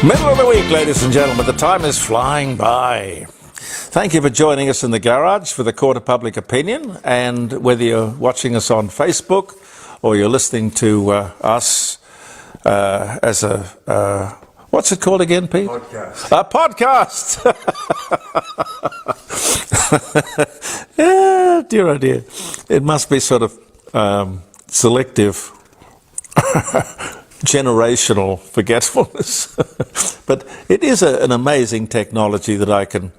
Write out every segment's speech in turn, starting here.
Middle of the week, ladies and gentlemen. The time is flying by. Thank you for joining us in the garage for the Court of Public Opinion. And whether you're watching us on Facebook or you're listening to us as a, what's it called again, Pete? Podcast. A podcast. Yeah, dear oh dear. It must be sort of selective generational forgetfulness. But it is an amazing technology that I can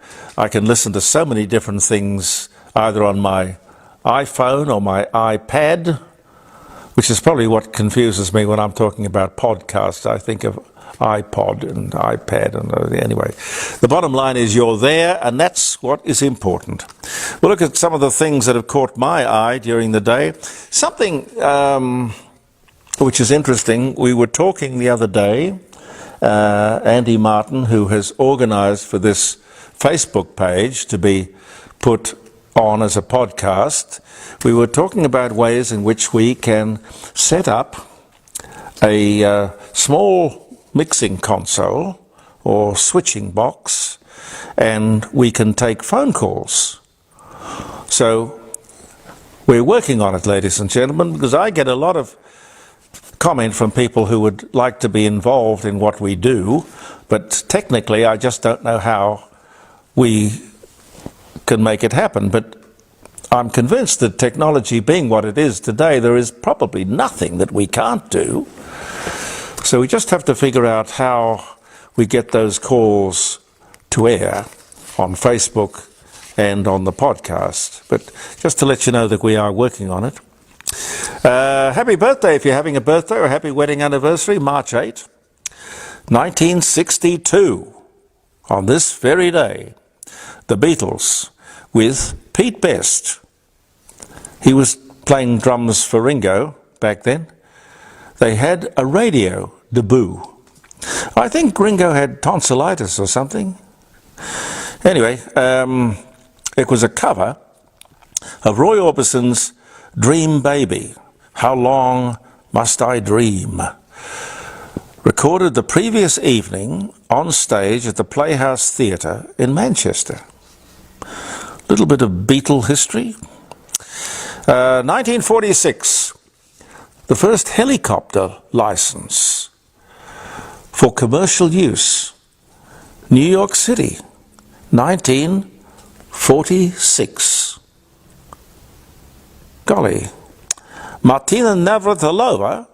listen to so many different things either on my iPhone or my iPad, which is probably what confuses me when I'm talking about podcasts. I think of iPod and iPad and anyway. The bottom line is you're there, and that's what is important. We'll look at some of the things that have caught my eye during the day. Something which is interesting. We were talking the other day, Andy Martin, who has organised for this Facebook page to be put on as a podcast, we were talking about ways in which we can set up a small mixing console or switching box, and we can take phone calls. So we're working on it, ladies and gentlemen, because I get a lot of comment from people who would like to be involved in what we do, but technically I just don't know how we can make it happen. But I'm convinced that technology being what it is today, there is probably nothing that we can't do. So we just have to figure out how we get those calls to air on Facebook and on the podcast. But just to let you know that we are working on it. Happy birthday if you're having a birthday, or happy wedding anniversary, March 8, 1962. On this very day, the Beatles with Pete Best. He was playing drums for Ringo back then. They had a radio debut. I think Ringo had tonsillitis or something. Anyway, it was a cover of Roy Orbison's Dream Baby, How Long Must I Dream? Recorded the previous evening on stage at the Playhouse Theatre in Manchester. Little bit of Beatle history. 1946, the first helicopter license for commercial use. New York City, 1946. Golly. Martina Navratilova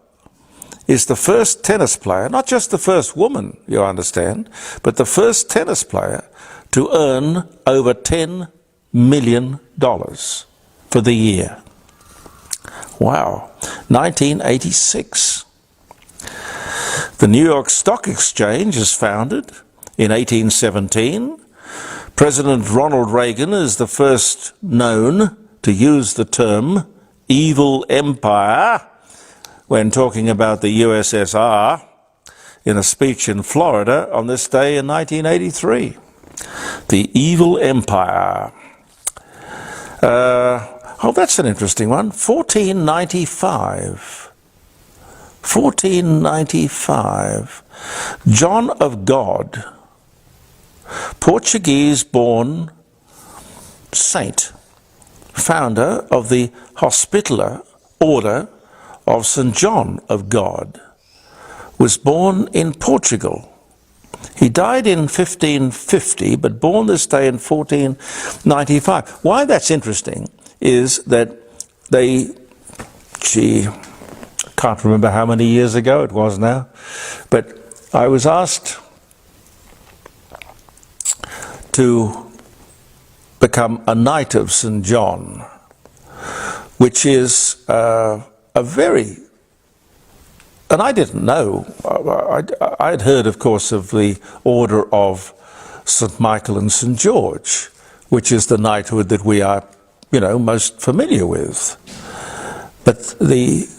is the first tennis player, not just the first woman, you understand, but the first tennis player to earn over $10 million for the year. Wow. 1986. The New York Stock Exchange is founded in 1817. President Ronald Reagan is the first known to use the term evil empire when talking about the USSR in a speech in Florida on this day in 1983. The evil empire. Oh, that's an interesting one. 1495. 1495. John of God, Portuguese-born saint, founder of the Hospitaller Order of St. John of God, was born in Portugal. He died in 1550, but born this day in 1495. Why that's interesting is that can't remember how many years ago it was now, but I was asked to become a Knight of St. John, which is a very, and I didn't know, I'd heard, of course, of the Order of St. Michael and St. George, which is the knighthood that we are, most familiar with. But the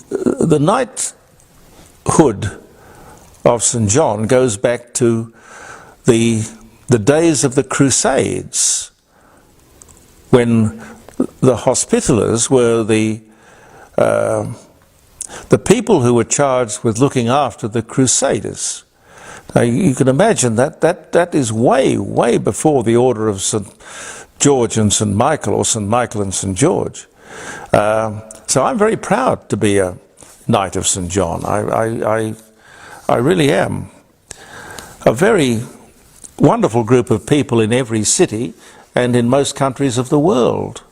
knighthood of St. John goes back to the days of the Crusades, when the Hospitallers were the people who were charged with looking after the Crusaders. You can imagine that is way before the order of St. George and St. Michael, or St. Michael and St. George. So I'm very proud to be a Knight of St. John. I really am. A very wonderful group of people in every city and in most countries of the world.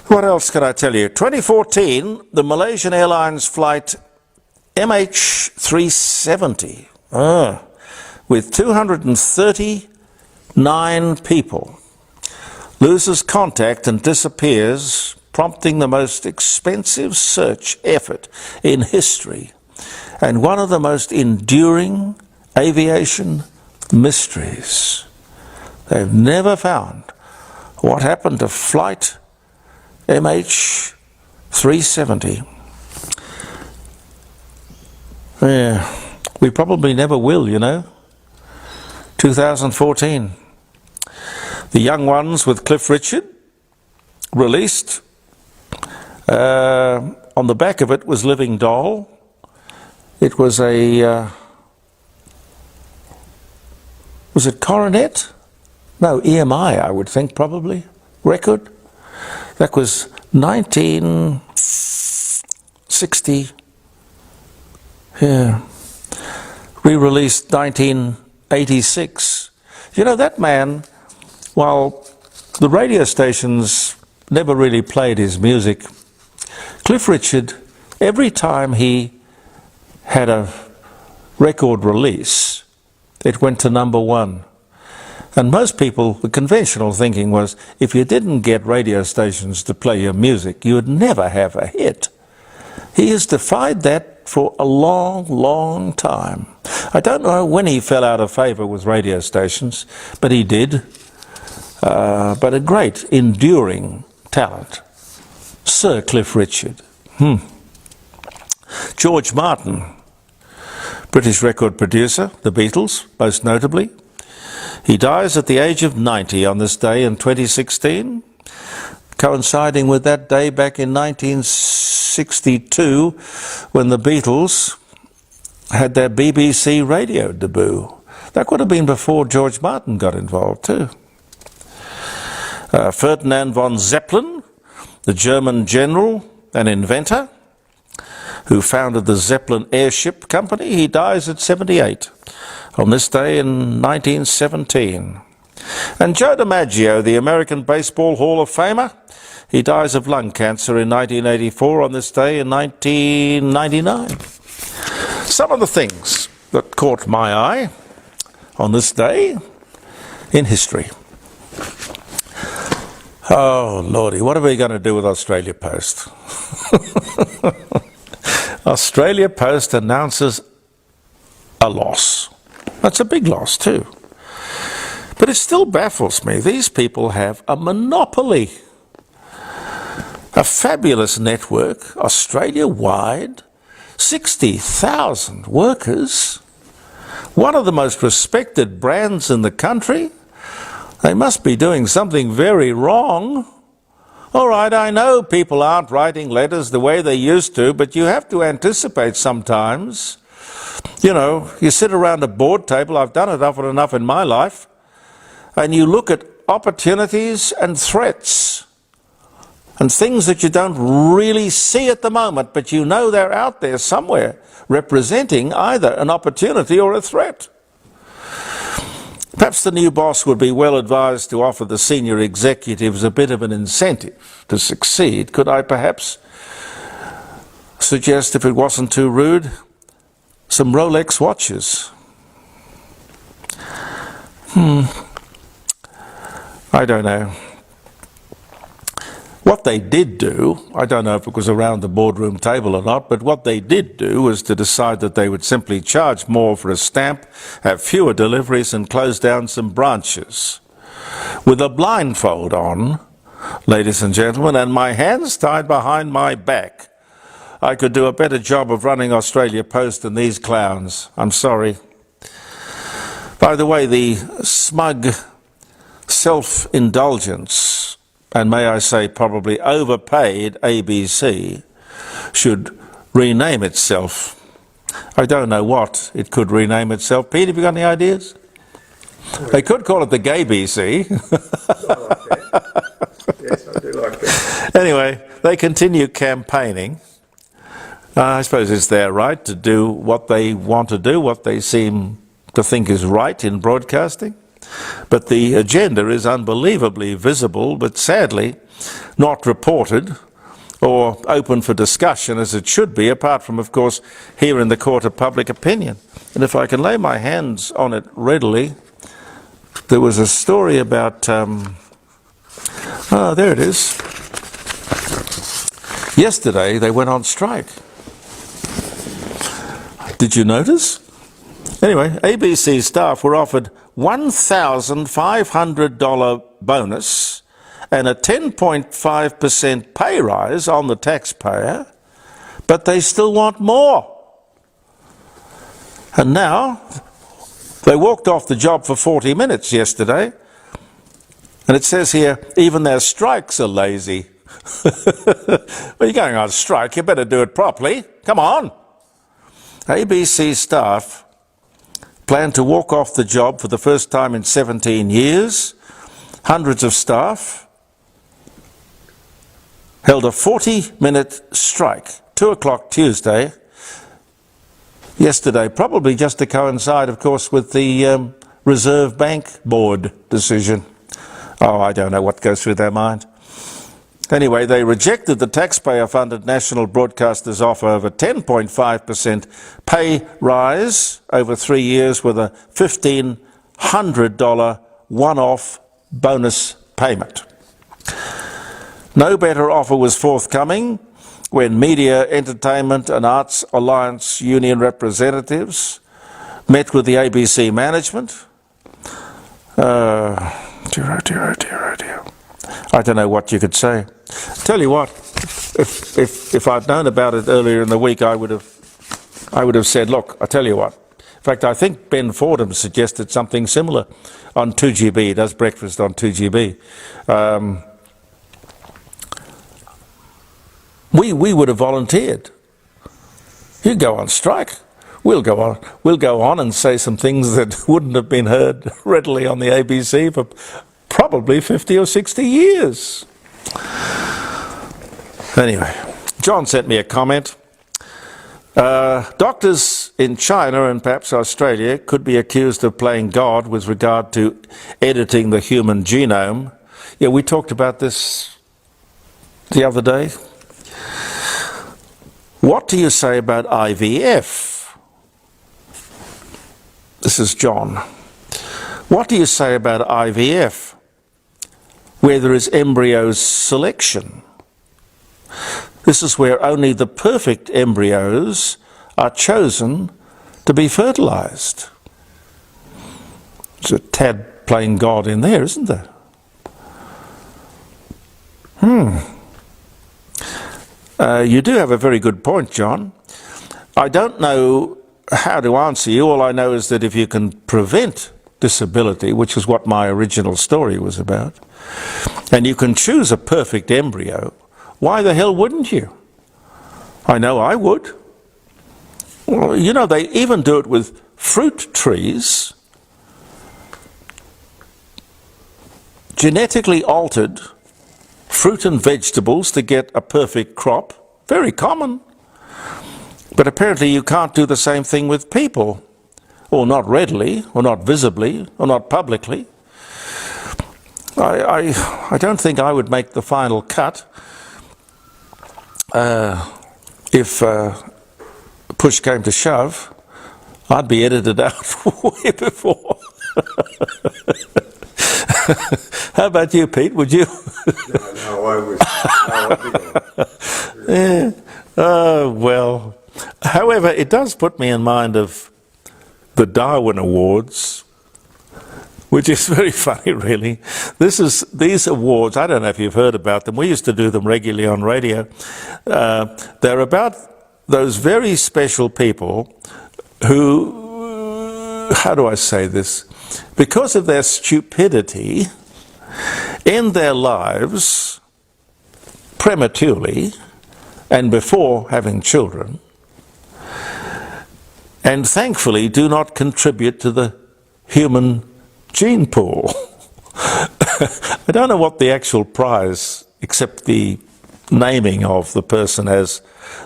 What else can I tell you? 2014, the Malaysian Airlines flight MH370 with 239 people loses contact and disappears, prompting the most expensive search effort in history and one of the most enduring aviation mysteries. They've never found what happened to flight MH370. Yeah, we probably never will, you know. 2014. The Young Ones with Cliff Richard, released. On the back of it was Living Doll. It was a... was it Coronet? No, EMI, I would think, probably. Record. That was 1960. Yeah. Re-released 1986. You know, that man, while the radio stations never really played his music, Cliff Richard, every time he had a record release, it went to #1. And most people, the conventional thinking was, if you didn't get radio stations to play your music, you would never have a hit. He has defied that for a long time. I don't know when he fell out of favour with radio stations, but he did. But a great, enduring talent. Sir Cliff Richard. George Martin, British record producer, The Beatles, most notably. He dies at the age of 90 on this day in 2016, coinciding with that day back in 1962 when the Beatles had their BBC radio debut. That would have been before George Martin got involved too. Ferdinand von Zeppelin, the German general and inventor who founded the Zeppelin Airship Company, he dies at 78 on this day in 1917. And Joe DiMaggio, the American Baseball Hall of Famer, he dies of lung cancer in 1984 on this day in 1999. Some of the things that caught my eye on this day in history. Oh, Lordy, what are we going to do with Australia Post? Australia Post announces a loss. That's a big loss too. But it still baffles me. These people have a monopoly. A fabulous network, Australia-wide, 60,000 workers, one of the most respected brands in the country. They must be doing something very wrong. All right, I know people aren't writing letters the way they used to, but you have to anticipate sometimes. You know, you sit around a board table, I've done it often enough in my life, and you look at opportunities and threats and things that you don't really see at the moment, but you know they're out there somewhere representing either an opportunity or a threat. Perhaps the new boss would be well advised to offer the senior executives a bit of an incentive to succeed. Could I perhaps suggest, if it wasn't too rude, some Rolex watches? I don't know. What they did do, I don't know if it was around the boardroom table or not, but what they did do was to decide that they would simply charge more for a stamp, have fewer deliveries and close down some branches. With a blindfold on, ladies and gentlemen, and my hands tied behind my back, I could do a better job of running Australia Post than these clowns. I'm sorry. By the way, the smug self-indulgence, and may I say probably overpaid ABC, should rename itself. I don't know what it could rename itself. Pete, have you got any ideas? They could call it the Gay BC. I like that. Yes, I do like that. Anyway, they continue campaigning. I suppose it's their right to do what they want to do, what they seem to think is right in broadcasting. But the agenda is unbelievably visible, but sadly not reported or open for discussion as it should be, apart from, of course, here in the court of public opinion. And if I can lay my hands on it readily, there was a story about, there it is. Yesterday they went on strike. Did you notice? Anyway, ABC staff were offered $1,500 bonus and a 10.5% pay rise on the taxpayer, but they still want more. And now, they walked off the job for 40 minutes yesterday, and it says here, even their strikes are lazy. Well, you're going on strike, you better do it properly. Come on. ABC staff plan to walk off the job for the first time in 17 years. Hundreds of staff held a 40-minute strike, 2 o'clock Tuesday, yesterday, probably just to coincide, of course, with the Reserve Bank Board decision. Oh, I don't know what goes through their mind. Anyway, they rejected the taxpayer-funded National Broadcaster's offer of a 10.5% pay rise over 3 years with a $1,500 one-off bonus payment. No better offer was forthcoming when Media, Entertainment and Arts Alliance Union representatives met with the ABC management. Dear. I don't know what you could say. Tell you what, if I'd known about it earlier in the week, I would have said, look, I tell you what. In fact, I think Ben Fordham suggested something similar on 2GB. He does breakfast on 2GB. We would have volunteered. You go on strike. We'll go on and say some things that wouldn't have been heard readily on the ABC for probably 50 or 60 years. Anyway, John sent me a comment. Doctors in China and perhaps Australia could be accused of playing God with regard to editing the human genome. Yeah, we talked about this the other day. What do you say about IVF? This is John. What do you say about IVF, where there is embryo selection? This is where only the perfect embryos are chosen to be fertilized. There's a tad playing God in there, isn't there? You do have a very good point, John. I don't know how to answer you. All I know is that if you can prevent disability, which is what my original story was about, and you can choose a perfect embryo, why the hell wouldn't you? I know I would. Well, you know, they even do it with fruit trees, genetically altered fruit and vegetables to get a perfect crop. Very common. But apparently you can't do the same thing with people, or not readily, or not visibly, or not publicly. I don't think I would make the final cut if push came to shove. I'd be edited out way before. How about you, Pete? Would you? No, I would. Yeah. Oh, well. However, it does put me in mind of the Darwin Awards, which is very funny, really. These awards, I don't know if you've heard about them. We used to do them regularly on radio. They're about those very special people who, how do I say this? Because of their stupidity, end their lives prematurely and before having children, and thankfully do not contribute to the human gene pool. I don't know what the actual prize, except the naming of the person as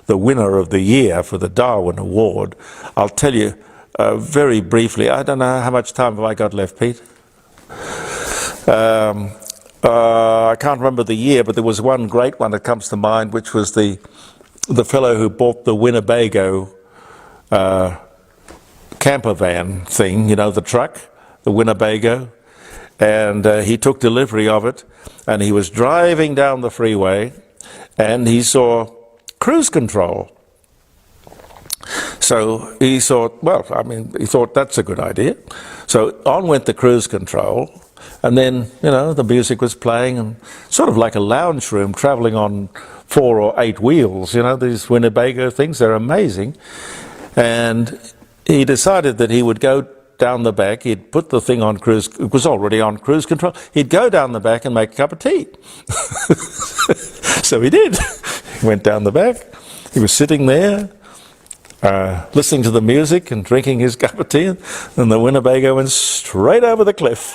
the winner of the year for the Darwin Award. I'll tell you very briefly. I don't know how much time have I got left, Pete? I can't remember the year, but there was one great one that comes to mind, which was the fellow who bought the Winnebago camper van thing, you know, the truck, the Winnebago, and he took delivery of it, and he was driving down the freeway, and he saw cruise control. So he thought, well, I mean, he thought that's a good idea. So on went the cruise control, and then, you know, the music was playing, and sort of like a lounge room traveling on 4 or 8 wheels, you know, these Winnebago things, they're amazing. And he decided that he would go down the back, he'd put the thing on cruise, it was already on cruise control, he'd go down the back and make a cup of tea. So he did. He went down the back, he was sitting there, listening to the music and drinking his cup of tea, and the Winnebago went straight over the cliff.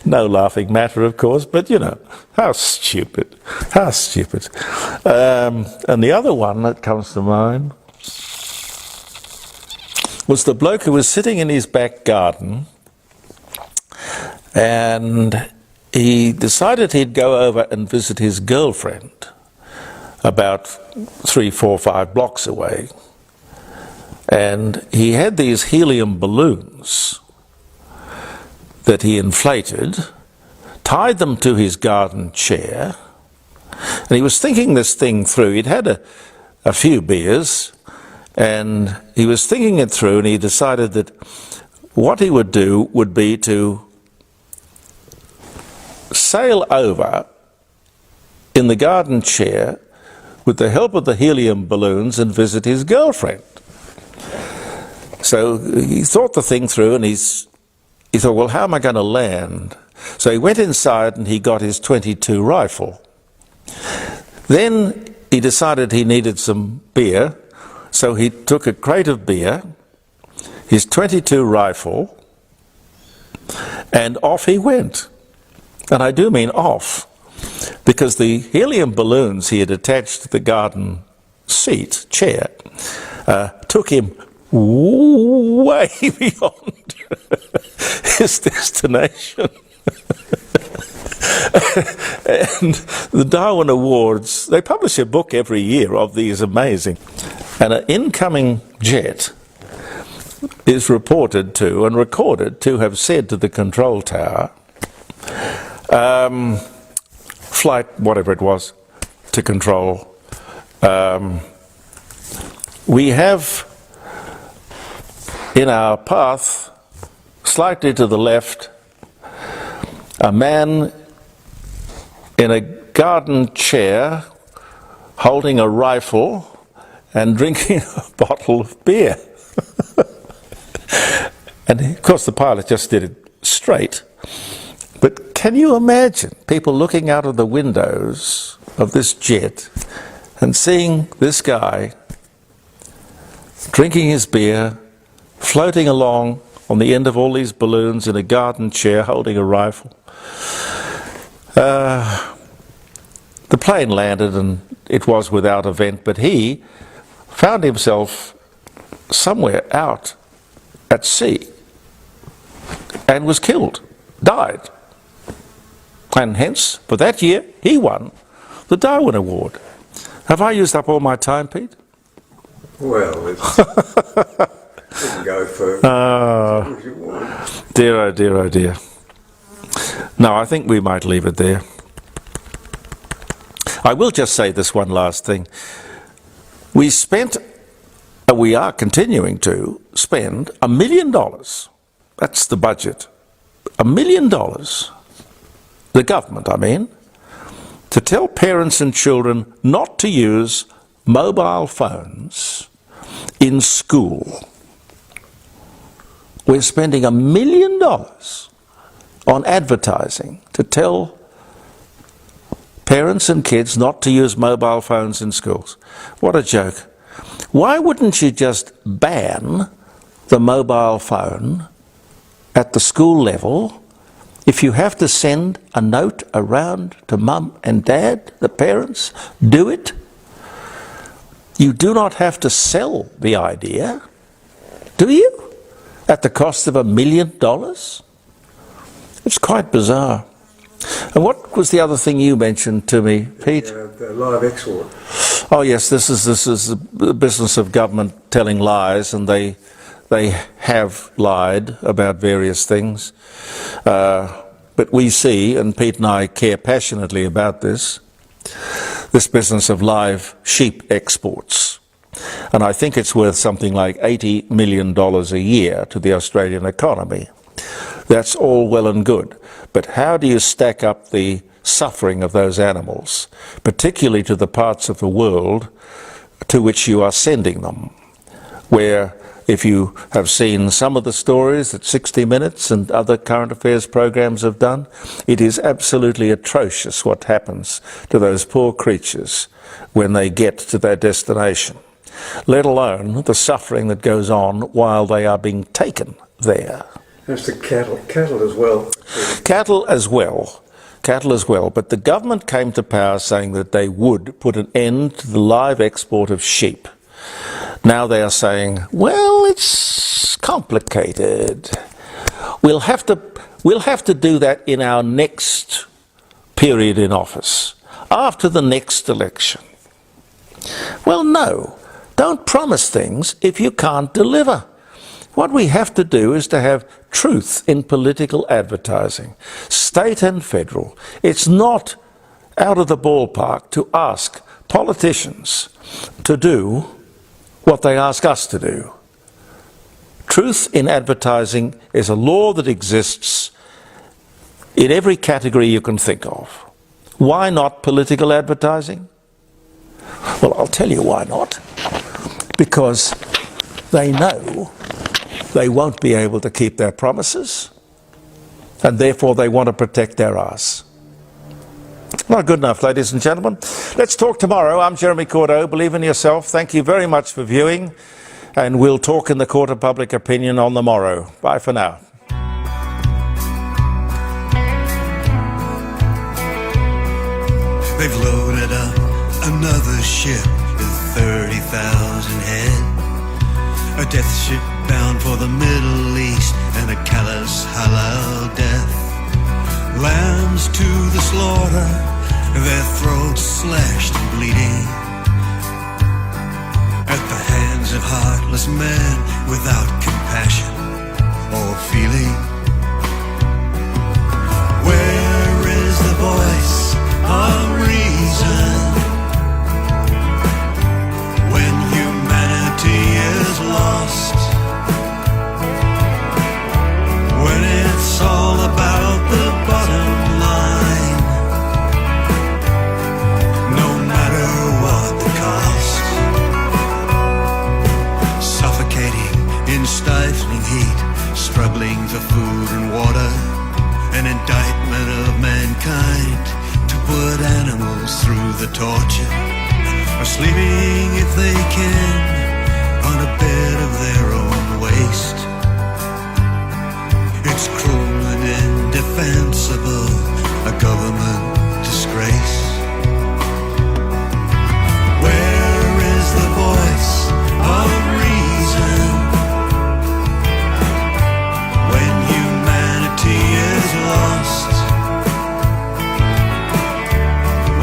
No laughing matter, of course, but you know, how stupid, how stupid. And the other one that comes to mind was the bloke who was sitting in his back garden, and he decided he'd go over and visit his girlfriend about 3, 4, 5 blocks away. And he had these helium balloons that he inflated, tied them to his garden chair, and he was thinking this thing through. He'd had a few beers, and he was thinking it through, and he decided that what he would do would be to sail over in the garden chair with the help of the helium balloons and visit his girlfriend. So he thought the thing through, and he thought, well, how am I going to land? So he went inside and he got his .22 rifle. Then he decided he needed some beer, so he took a crate of beer, his .22 rifle, and off he went. And I do mean off, because the helium balloons he had attached to the garden seat, chair, took him way beyond his destination. And the Darwin Awards, they publish a book every year of these amazing. And an incoming jet is reported to and recorded to have said to the control tower, flight, whatever it was, to control, we have in our path, slightly to the left, a man in a garden chair holding a rifle and drinking a bottle of beer. And of course the pilot just did it straight. But can you imagine people looking out of the windows of this jet and seeing this guy drinking his beer, floating along on the end of all these balloons in a garden chair holding a rifle? The plane landed and it was without event, but he found himself somewhere out at sea and was killed, died. And hence, for that year, he won the Darwin Award. Have I used up all my time, Pete? Well, it's... you can go for as long as you want. Dear, oh dear, oh dear. No, I think we might leave it there. I will just say this one last thing. We spent, and we are continuing to spend, $1 million. That's the budget. $1 million. The government, I mean, to tell parents and children not to use mobile phones in school. We're spending $1 million on advertising to tell parents and kids not to use mobile phones in schools. What a joke. Why wouldn't you just ban the mobile phone at the school level? If you have to send a note around to mum and dad, the parents, do it. You do not have to sell the idea, do you? At the cost of $1 million? It's quite bizarre. And what was the other thing you mentioned to me, Pete? The live export. Oh yes, this is the business of government telling lies, and they have lied about various things. But we see, and Pete and I care passionately about this business of live sheep exports. And I think it's worth something like $80 million a year to the Australian economy. That's all well and good. But how do you stack up the suffering of those animals, particularly to the parts of the world to which you are sending them, where, if you have seen some of the stories that 60 Minutes and other current affairs programs have done, it is absolutely atrocious what happens to those poor creatures when they get to their destination, let alone the suffering that goes on while they are being taken there. That's the cattle as well. Cattle as well, but the government came to power saying that they would put an end to the live export of sheep. Now they are saying, well, it's complicated. We'll have to do that in our next period in office, after the next election. Well, no, don't promise things if you can't deliver. What we have to do is to have truth in political advertising, state and federal. It's not out of the ballpark to ask politicians to do what they ask us to do. Truth in advertising is a law that exists in every category you can think of. Why not political advertising? Well, I'll tell you why not. Because they know they won't be able to keep their promises, and therefore they want to protect their arse. Not good enough, ladies and gentlemen. Let's talk tomorrow. I'm Jeremy Cordeaux. Believe in yourself. Thank you very much for viewing, and we'll talk in the Court of Public Opinion on the morrow. Bye for now. They've loaded up another ship with 30,000 head. A death ship bound for the Middle East, and a callous halal death. Lambs to the slaughter, their throats slashed and bleeding, at the hands of heartless men without compassion or feeling. Where is the voice of reason when humanity is lost? When it's all about the bottom line, no matter what the cost. Suffocating in stifling heat, struggling for food and water, an indictment of mankind to put animals through the torture, or sleeping if they can on a bed of their own waste. It's cruel and indefensible, a government disgrace. Where is the voice of reason when humanity is lost?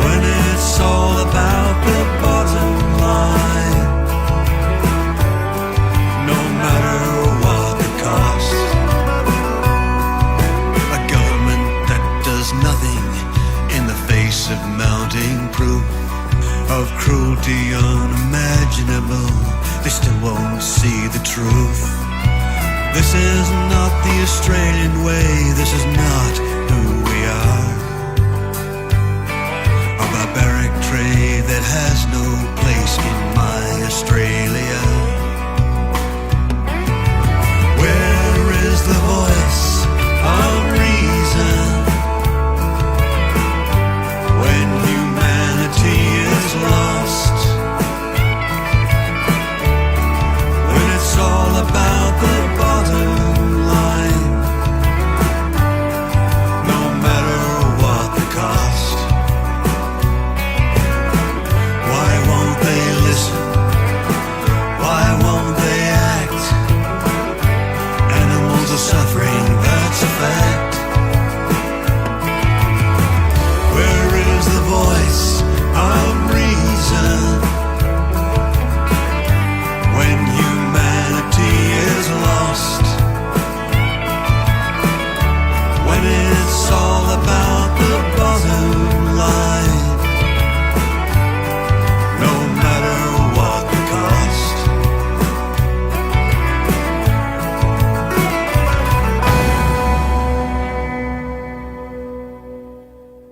When it's all about the bottom line, no matter what the cost. Nothing in the face of mounting proof of cruelty unimaginable. They still won't see the truth. This is not the Australian way. This is not who we are. A barbaric trade that has no place in my Australia.